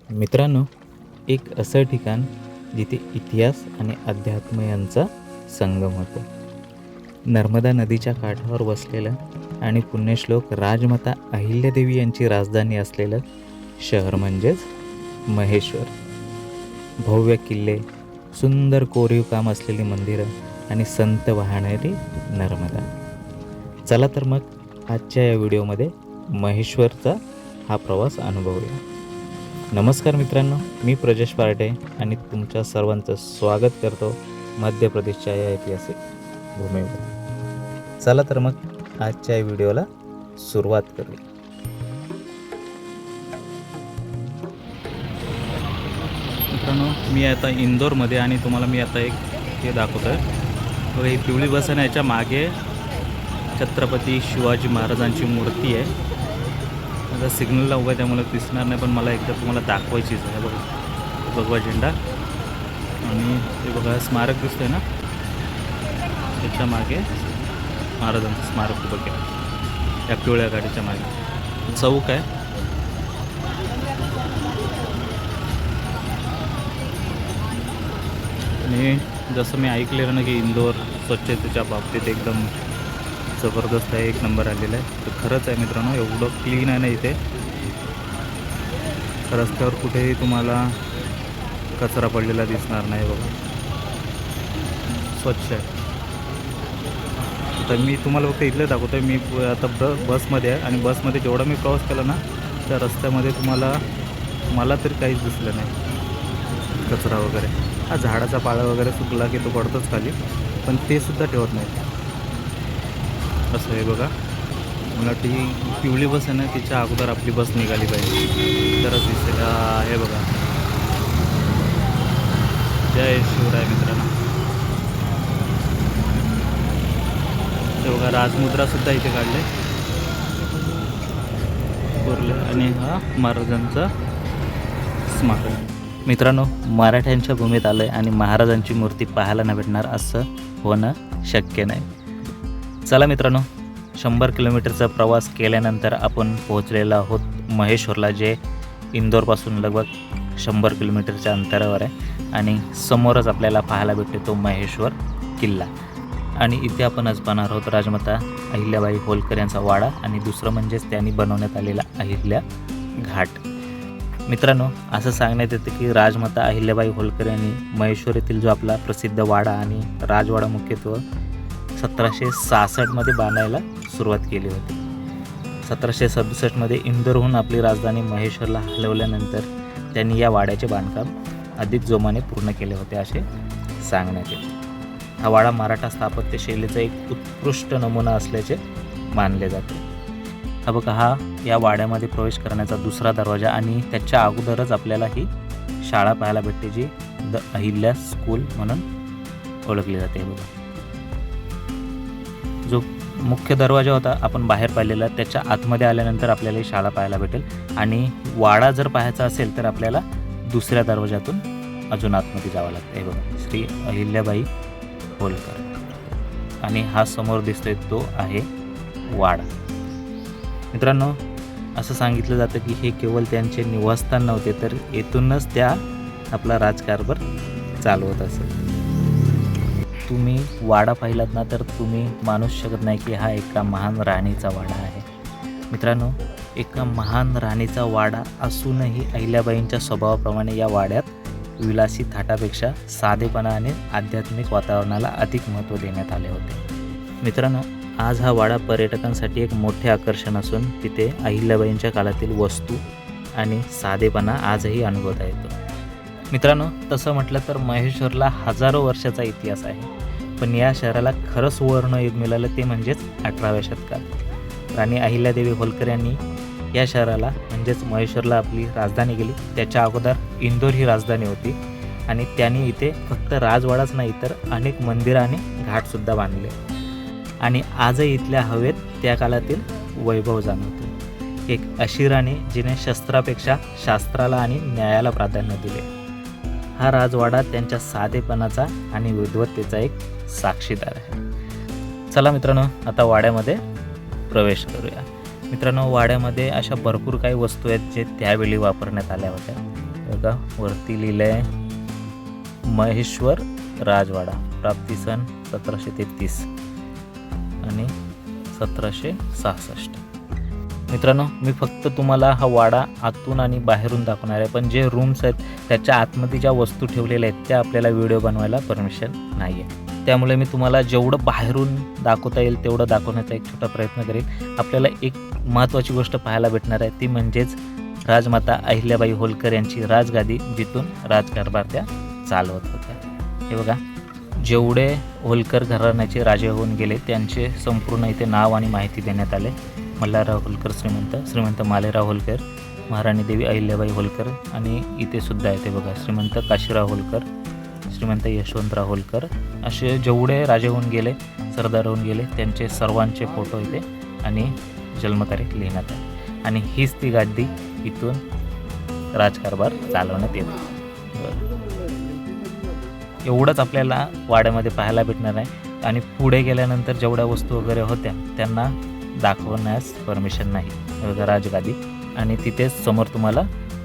मित्रांनो, एक असं ठिकाण जिथे इतिहास आणि अध्यात्म यांचा संगम होतो. नर्मदा नदीच्या काठावर वसलेलं आणि पुण्यश्लोक राजमाता अहिल्यादेवी यांची राजधानी असलेलं शहर म्हणजेच महेश्वर. भव्य किल्ले, सुंदर कोरीव काम असलेली मंदिरं आणि संत वाहणारी नर्मदा. चला तर मग आजच्या या व्हिडिओमध्ये महेश्वरचा हा प्रवास अनुभवूया. नमस्कार मित्रांनो, मी प्रजेश पार्टे आणि तुमच्या सर्वांचं स्वागत करतो मध्य प्रदेशच्या या ऐतिहासिक भूमीवर. चला तर मग आजच्या या व्हिडिओला सुरुवात करूया. मित्रांनो, मी आता इंदोरमध्ये आणि तुम्हाला मी आता एक हे दाखवतो आहे. बघा, ही पिवळी बस आहे ना, याच्या मागे छत्रपती शिवाजी महाराजांची मूर्ती आहे. आता सिग्नलला उभा आहे त्यामुळे दिसणार नाही, पण मला एकदा तुम्हाला दाखवायचीच आहे. बघा, भगवा झेंडा आणि ते बघा स्मारक दिसतंय ना, त्याच्या मागे महाराजांचं स्मारक उभं केलं. या पिवळ्या गाडीच्या मागे चौक आहे. आणि जसं मी ऐकलेलं ना की इंदोर स्वच्छतेच्या बाबतीत एकदम जबरदस्त आहे, एक नंबर आलेला आहे. तर खरंच आहे मित्रांनो, एवढं क्लीन आहे ना इथे. रस्त्यावर कुठेही तुम्हाला कचरा पडलेला दिसणार नाही. बघा, स्वच्छ आहे. तर मी तुम्हाला फक्त इथलं दाखवतो आहे. मी आता बसमध्ये आहे आणि बसमध्ये जेवढा मी प्रवास केला ना, त्या रस्त्यामध्ये मला तरी काहीच दिसलं नाही कचरा वगैरे. हा झाडाचा पाला वगैरे सुकला की तो पडतोच खाली, पण ते सुद्धा ठेवत नाही. असं आहे बघा. मला ती पिवळी बस आहे ना, तिच्या अगोदर आपली बस निघाली पाहिजे तरच दिसेल. हे बघा, जय शिवराय मित्रांनो. हे बघा, राजमुद्रासुद्धा इथे काढले कोरले. आणि हा महाराजांचा स्मारक. मित्रांनो, मराठ्यांच्या भूमीत आलं आहे आणि महाराजांची मूर्ती पाहायला नाही भेटणार असं होणं शक्य नाही. चला मित्रांनो, 100 किलोमीटरचा प्रवास केल्यानंतर आपण पोहोचलेलो आहोत महेश्वरला, जे इंदोरपासून लगभग 100 किलोमीटरच्या अंतरावर आहे. आणि समोरच आपल्याला पाहायला भेटतो तो महेश्वर किल्ला. आणि इथे आपण आज पाहणार आहोत राजमाता अहिल्याबाई होलकर यांचा वाडा आणि दुसरं म्हणजेच त्यांनी बनवण्यात आलेला अहिल्या घाट. मित्रांनो, असं सांगण्यात येतं की राजमाता अहिल्याबाई होलकर यांनी महेश्वर येथील जो आपला प्रसिद्ध वाडा आणि राजवाडा मुख्यत्वे 1766मध्ये बांधायला सुरुवात केली होती. 1767मध्ये इंदोरहून आपली राजधानी महेश्वरला हलवल्यानंतर त्यांनी या वाड्याचे बांधकाम अधिक जोमाने पूर्ण केले होते असे सांगण्यात येते. हा वाडा मराठा स्थापत्य शैलीचा एक उत्कृष्ट नमुना असल्याचे मानले जाते. हा बघा, हा या वाड्यामध्ये प्रवेश करण्याचा दुसरा दरवाजा आणि त्याच्या अगोदरच आपल्याला ही शाळा पाहायला भेटते, जी द अहिल्या स्कूल म्हणून ओळखली जाते. बघा, जो मुख्य दरवाजा होता आपण बाहेर पाहिलेला, त्याच्या आतमध्ये आल्यानंतर आपल्याला ही शाळा पाहायला भेटेल. आणि वाडा जर पाहायचा असेल तर आपल्याला दुसऱ्या दरवाजातून अजून आतमध्ये जावं लागतं. हे बघा, श्री अहिल्याबाई होलकर. आणि हा समोर दिसतोय तो आहे वाडा. मित्रांनो, असं सांगितलं जातं की हे केवळ त्यांचे निवासस्थान नव्हते, तर येथूनच त्या आपला राजकारभार चालवत असत. तुम्ही वाडा पाहिलात ना, तर तुम्ही मानूच शकत नाही की हा एका महान राणीचा वाडा आहे. मित्रांनो, एका महान राणीचा वाडा असूनही अहिल्याबाईंच्या स्वभावाप्रमाणे या वाड्यात विलासी थाटापेक्षा साधेपणा आणि आध्यात्मिक वातावरणाला अधिक महत्त्व देण्यात आले होते. मित्रांनो, आज हा वाडा पर्यटकांसाठी एक मोठे आकर्षण असून तिथे अहिल्याबाईंच्या काळातील वस्तू आणि साधेपणा आजही अनुभवता येतो. मित्रांनो, तसं म्हटलं तर महेश्वरला हजारो वर्षाचा इतिहास आहे, पण या शहराला खरं सुवर्णयुग मिळालं ते म्हणजेच 18व्या शतकात. राणी अहिल्यादेवी होलकर यांनी या शहराला म्हणजेच महेश्वरला आपली राजधानी केली. त्याच्या अगोदर इंदोर ही राजधानी होती आणि त्यांनी इथे फक्त राजवाडाच नाही तर अनेक मंदिरं आणि घाटसुद्धा बांधले. आणि आजही इथल्या हवेत त्या काळातील वैभव जाणवतो. एक अशी राणी जिने शस्त्रापेक्षा शास्त्राला आणि न्यायाला प्राधान्य दिले. हा राजवाडा त्यांच्या साधेपणाचा आणि विद्वत्तेचा एक साक्षीदार आहे. चला मित्रांनो, आता वाड्यामध्ये प्रवेश करूया. मित्रांनो, वाड्यामध्ये अशा भरपूर काही वस्तू आहेत जे त्यावेळी वापरण्यात आल्या होत्या. बघा वरती लिहिलं आहे महेश्वर राजवाडा, प्राप्ती सन 1733 आणि 1766. मित्रांनो, मी फक्त तुम्हाला हा वाडा आतून आणि बाहेरून दाखवणार आहे, पण जे रूम्स आहेत त्याच्या आतमध्ये ज्या वस्तू ठेवलेल्या आहेत त्या आपल्याला व्हिडिओ बनवायला परमिशन नाही आहे. त्यामुळे मी तुम्हाला जेवढं बाहेरून दाखवता येईल तेवढं दाखवण्याचा एक छोटा प्रयत्न करेन. आपल्याला एक महत्त्वाची गोष्ट पाहायला भेटणार आहे, ती म्हणजेच राजमाता अहिल्याबाई होलकर यांची राजगादी, जिथून राजकारभार त्या चालवत होत्या. हे बघा, जेवढे होलकर घराण्याचे राजे होऊन गेले त्यांचे संपूर्ण इथे नाव आणि माहिती देण्यात आले. मल्हारराव होलकर श्रीमंत मालेराव होलकर, महाराणी देवी अहिल्याबाई होलकर आणि इथे सुद्धा आहे ते बघा श्रीमंत काशीराव होलकर, श्रीमंत यशवंतराव होलकर, असे जेवढे राजे होऊन गेले, सरदार होऊन गेले त्यांचे सर्वांचे फोटो इथे आणि जन्मतारीख लिहिण्यात आहे. आणि हीच ती गादी इथून राजकारभार चालवण्यात येतो. एवढंच आपल्याला वाड्यामध्ये पाहायला भेटणार आहे आणि पुढे गेल्यानंतर जेवढ्या वस्तू वगैरे होत्या त्यांना दाखवण्यास परमिशन नाही. बघा राजगादी आणि तिथेच समोर तुम्हाला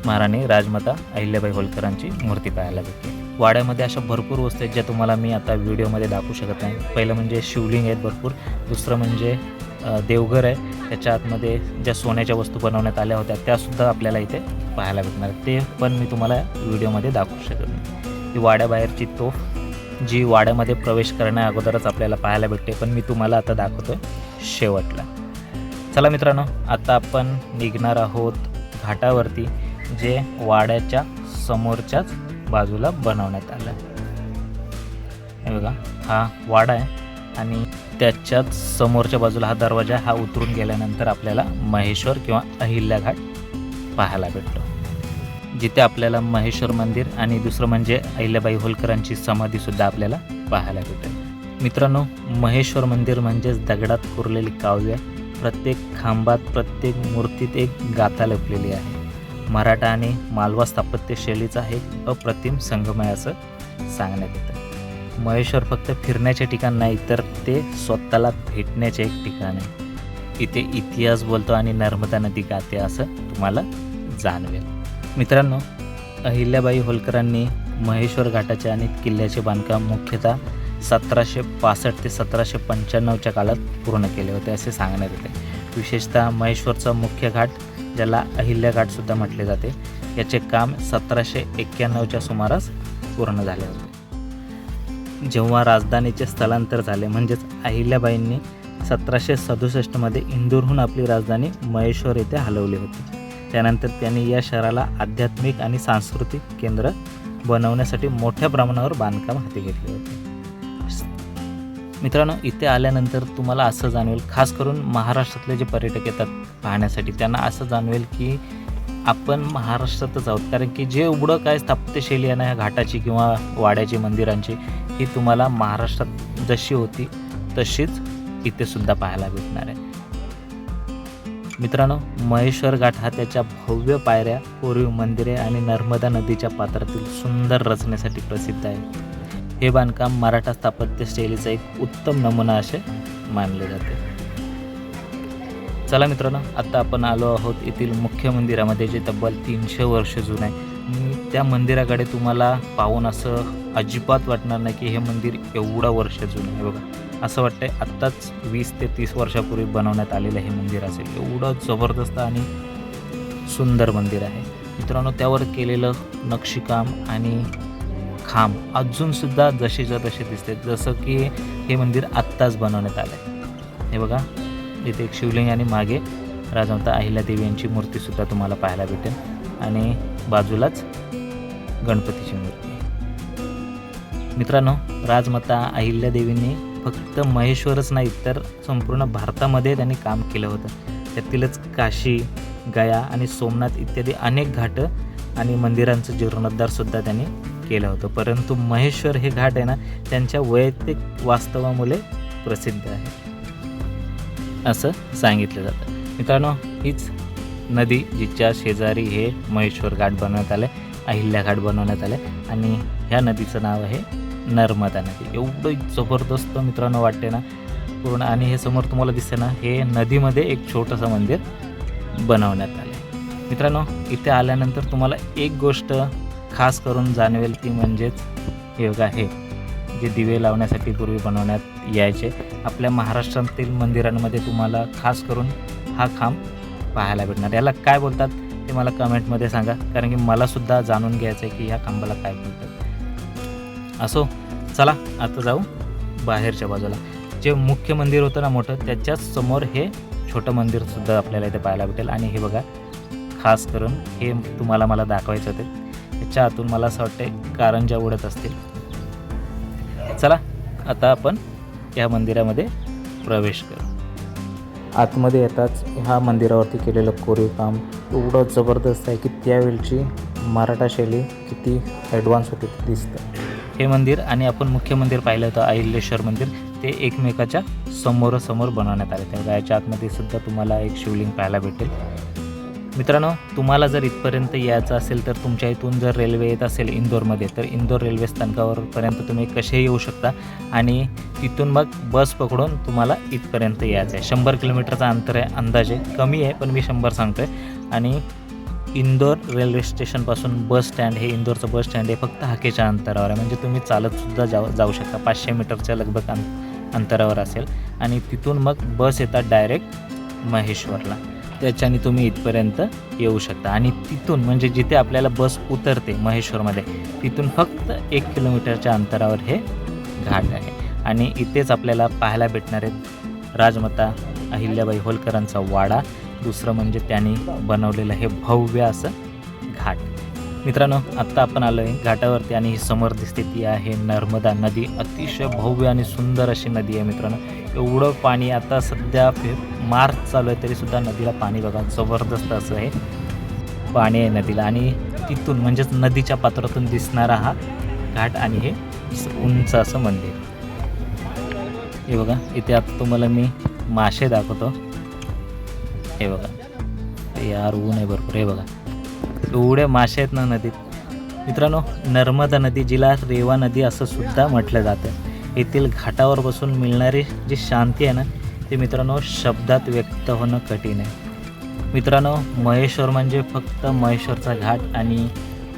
महाराणी राजमाता अहिल्याबाई होलकरांची मूर्ती पाहायला भेटते. वाड्यामध्ये अशा भरपूर वस्तू आहेत ज्या तुम्हाला मी आता व्हिडिओमध्ये दाखवू शकत नाही. पहिलं म्हणजे शिवलिंग आहेत भरपूर, दुसरं म्हणजे देवघर आहे, त्याच्या आतमध्ये ज्या सोन्याच्या वस्तू बनवण्यात आल्या होत्या त्यासुद्धा आपल्याला इथे पाहायला भेटणार. ते पण मी तुम्हाला व्हिडिओमध्ये दाखवू शकत नाही. ही वाड्याबाहेरची तोफ जी वाड्यामध्ये प्रवेश करण्या अगोदरच आपल्याला पाहायला भेटते, पण मी तुम्हाला आता दाखवतोय शेवटला. चला मित्रांनो, आता आपण निघणार आहोत घाटावरती, जे वाड्याच्या समोरच्याच बाजूला बनवण्यात आलं. हे बघा, हा वाडा आहे आणि त्याच्याच समोरच्या बाजूला हा दरवाजा. हा उतरून गेल्यानंतर आपल्याला महेश्वर किंवा अहिल्या घाट पाहायला भेटतो, जिथे आपल्याला महेश्वर मंदिर आणि दुसरं म्हणजे अहिल्याबाई होलकरांची समाधीसुद्धा आपल्याला पाहायला भेटेल. मित्रांनो, महेश्वर मंदिर म्हणजेच दगडात कोरलेली काव्य. प्रत्येक खांबात, प्रत्येक मूर्तीत एक गाथा लपलेली आहे. मराठा आणि मालवा स्थापत्य शैलीचा हे अप्रतिम संगम आहे असं सांगण्यात येतं. महेश्वर फक्त फिरण्याचे ठिकाण नाही, तर ते स्वतःला भेटण्याचे एक ठिकाण आहे. इथे इतिहास बोलतो आणि नर्मदा नदी गाते असं तुम्हाला जाणवेल. मित्रांनो, अहिल्याबाई होलकरांनी महेश्वर घाटाचे आणि किल्ल्याचे बांधकाम मुख्यतः 1765 ते 1795च्या काळात पूर्ण केले होते असे सांगण्यात येते. विशेषतः महेश्वरचा मुख्य घाट, ज्याला अहिल्या घाटसुद्धा म्हटले जाते, याचे काम 1791च्या सुमारास पूर्ण झाले होते. जेव्हा राजधानीचे स्थलांतर झाले, म्हणजेच अहिल्याबाईंनी 1767मध्ये इंदूरहून आपली राजधानी महेश्वर येथे हलवली होती. त्यानंतर त्यांनी या शहराला आध्यात्मिक आणि सांस्कृतिक केंद्र बनवण्यासाठी मोठ्या प्रमाणावर बांधकाम हाती घेतले होते. मित्रांनो, इथे आल्यानंतर तुम्हाला असं जाणवेल, खास करून महाराष्ट्रातले जे पर्यटक येतात पाहण्यासाठी, त्यांना असं जाणवेल की आपण महाराष्ट्रातच आहोत. कारण की जे एवढं काय स्थापत्यशैली आहे ना ह्या घाटाची किंवा वाड्याची, मंदिरांची, ही तुम्हाला महाराष्ट्रात जशी होती तशीच इथे सुद्धा पाहायला भेटणार आहे. मित्रांनो, महेश्वर घाट हा त्याच्या भव्य पायऱ्या, कोरीव मंदिरे आणि नर्मदा नदीच्या पात्रातील सुंदर रचनेसाठी प्रसिद्ध आहे. हे बांधकाम मराठा स्थापत्य शैलीचा एक उत्तम नमुना असे मानले जाते. चला मित्रांनो, आता आपण आलो आहोत येथील मुख्य मंदिरामध्ये, जे तब्बल 300 वर्ष जुनं आहे. त्या मंदिराकडे तुम्हाला पाहून असं अजिबात वाटणार नाही की हे मंदिर एवढं वर्ष जुनं आहे. बघा, असं वाटतंय आत्ताच 20 ते 30 वर्षापूर्वी बनवण्यात आलेलं हे मंदिर असेल. एवढं जबरदस्त आणि सुंदर मंदिर आहे. मित्रांनो, त्यावर केलेलं नक्षीकाम आणि खांब अजूनसुद्धा जसेच्या तसे दिसते, जसं की हे मंदिर आत्ताच बनवण्यात आलं आहे. हे बघा, इथे एक शिवलिंग आणि मागे राजमाता अहिल्यादेवी यांची मूर्तीसुद्धा तुम्हाला पाहायला भेटेल आणि बाजूलाच गणपतीची मूर्ती. मित्रांनो, राजमाता अहिल्यादेवींनी फक्त महेश्वरच नाही तर संपूर्ण भारतामध्ये त्यांनी काम केलं होतं. त्यातीलच काशी, गया आणि सोमनाथ इत्यादी अनेक घाट आणि मंदिरांचं जीर्णोद्धारसुद्धा त्यांनी केलं होतं. परंतु महेश्वर हे घाट आहे ना, त्यांच्या वैयक्तिक वास्तवामुळे प्रसिद्ध आहे असं सांगितलं जातं. मित्रांनो, हीच नदी जिच्या शेजारी हे महेश्वर घाट बनवण्यात आलं आहे, अहिल्या घाट बनवण्यात आलं आहे आणि ह्या नदीचं नाव आहे नर्मदा नदी. एवढं जबरदस्त मित्रांनो वाटते ना पूर्ण. आणि हे समोर तुम्हाला दिसते ना, हे नदीमध्ये एक छोटंसं मंदिर बनवण्यात आलं आहे. मित्रांनो, इथे आल्यानंतर तुम्हाला एक गोष्ट खास करून जाणवेल ती म्हणजेच हे बघा, हे जे दिवे लावण्यासाठी पूर्वी बनवण्यात यायचे आपल्या महाराष्ट्रातील मंदिरांमध्ये तुम्हाला खास करून हा खांब पाहायला भेटणार. याला काय बोलतात ते मला कमेंटमध्ये सांगा, कारण की मलासुद्धा जाणून घ्यायचं आहे की ह्या खांबाला काय बोलतात. असो, चला आता जाऊ बाहेरच्या बाजूला. जे मुख्य मंदिर होतं ना मोठं, त्याच्याच समोर हे छोटं मंदिरसुद्धा आपल्याला इथे पाहायला भेटेल. आणि हे बघा, खास करून हे तुम्हाला मला दाखवायचं होते. त्याच्या आतून मला असं वाटतं कारंजा उडत असतील. चला आता आपण या मंदिरामध्ये प्रवेश करू. आतमध्ये येताच ह्या मंदिरावरती केलेलं कोरीव काम एवढं जबरदस्त आहे की त्यावेळची मराठा शैली किती ॲडव्हान्स होती ते दिसतं. हे मंदिर आणि आपण मुख्य मंदिर पाहिलं होतं अहिल्याश्वर मंदिर, ते एकमेकाच्या समोरासमोर बनवण्यात आले. त्या याच्या आतमध्ये सुद्धा तुम्हाला एक शिवलिंग पाहायला भेटेल. मित्रांनो, तुम्हाला जर इथपर्यंत यायचं असेल तर तुमच्या इथून जर रेल्वे येत असेल इंदोरमध्ये, तर इंदोर रेल्वे स्थानकावरपर्यंत तुम्ही कसे येऊ शकता आणि तिथून मग बस पकडून तुम्हाला इथपर्यंत यायचं आहे. 100 किलोमीटरचा अंतर आहे अंदाजे, कमी आहे पण मी 100 सांगतो आहे. आणि इंदोर रेल्वे स्टेशनपासून बस स्टँड, हे इंदोरचं बस स्टँड आहे फक्त हाकेच्या अंतरावर आहे. म्हणजे तुम्ही चालतसुद्धा जाऊ शकता. 500 मीटरच्या लगभग अंतरावर असेल. आणि तिथून मग बस येतात डायरेक्ट महेश्वरला, त्याच्याने तुम्ही इथपर्यंत येऊ शकता. आणि तिथून म्हणजे जिथे आपल्याला बस उतरते महेश्वरमध्ये, तिथून फक्त 1 किलोमीटरच्या अंतरावर हे घाट आहे. आणि इथेच आपल्याला पाहायला भेटणार आहेत राजमाता अहिल्याबाई होलकरांचा वाडा. दुसरं म्हणजे त्यांनी बनवलेलं हे भव्य असं घाट. मित्रांनो, आत्ता आपण आलो आहे घाटावरती आणि ही समोर दिसते ती आहे नर्मदा नदी. अतिशय भव्य आणि सुंदर अशी नदी आहे मित्रांनो. एवढं पाणी, आता सध्या मार्च चालू आहे तरीसुद्धा नदीला पाणी बघा, जबरदस्त असं आहे पाणी आहे नदीला. आणि तिथून म्हणजेच नदीच्या पात्रातून दिसणारा हा घाट आणि हे उंच असं मंदिर. हे बघा, इथे आता तुम्हाला मी मासे दाखवतो. हे बघा, यार ऊन आहे भरपूर. हे बघा, एवढे मासे आहेत ना नदीत. मित्रांनो, नर्मदा नदी, जिला रेवा नदी असं सुद्धा म्हटलं जातं, येथील घाटावर बसून मिळणारी जी शांती आहे ना, ते मित्रांनो शब्दात व्यक्त होणं कठीण आहे. मित्रांनो, महेश्वर म्हणजे फक्त महेश्वरचा घाट आणि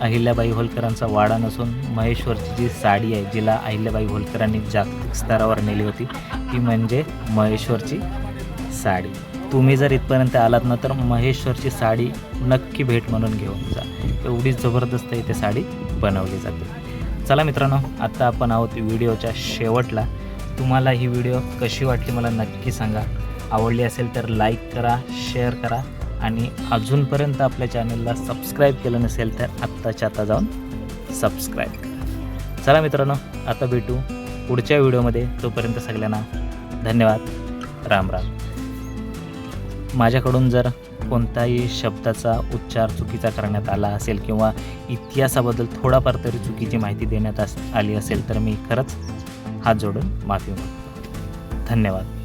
अहिल्याबाई होलकरांचा वाडा नसून महेश्वरची जी साडी आहे, जिला अहिल्याबाई होलकरांनी जागतिक स्तरावर नेली होती, ती म्हणजे महेश्वरची साडी. तुम्ही जर इथपर्यंत आलात ना तर महेश्वरची साडी नक्की भेट म्हणून घेऊन जा. एवढी जबरदस्त इथे साडी बनवली जाते. चला मित्रांनो, आत्ता आपण आहोत व्हिडिओच्या शेवटला. तुम्हाला ही व्हिडिओ कशी वाटली मला नक्की सांगा. आवडली असेल तर लाईक करा, शेअर करा आणि अजूनपर्यंत आपल्या चॅनलला सबस्क्राईब केलं नसेल तर आत्ताच्या आता जाऊन सबस्क्राईब करा. चला मित्रांनो, आता भेटू पुढच्या व्हिडिओमध्ये. तोपर्यंत सगळ्यांना धन्यवाद. राम राम. माझ्याकडून जर कोणताही शब्दाचा उच्चार चुकीचा करण्यात आला असेल किंवा इतिहासाबद्दल थोडाफार तरी चुकीची माहिती देण्यात आली असेल तर मी खरंच हात जोडून माफी मागतो. धन्यवाद.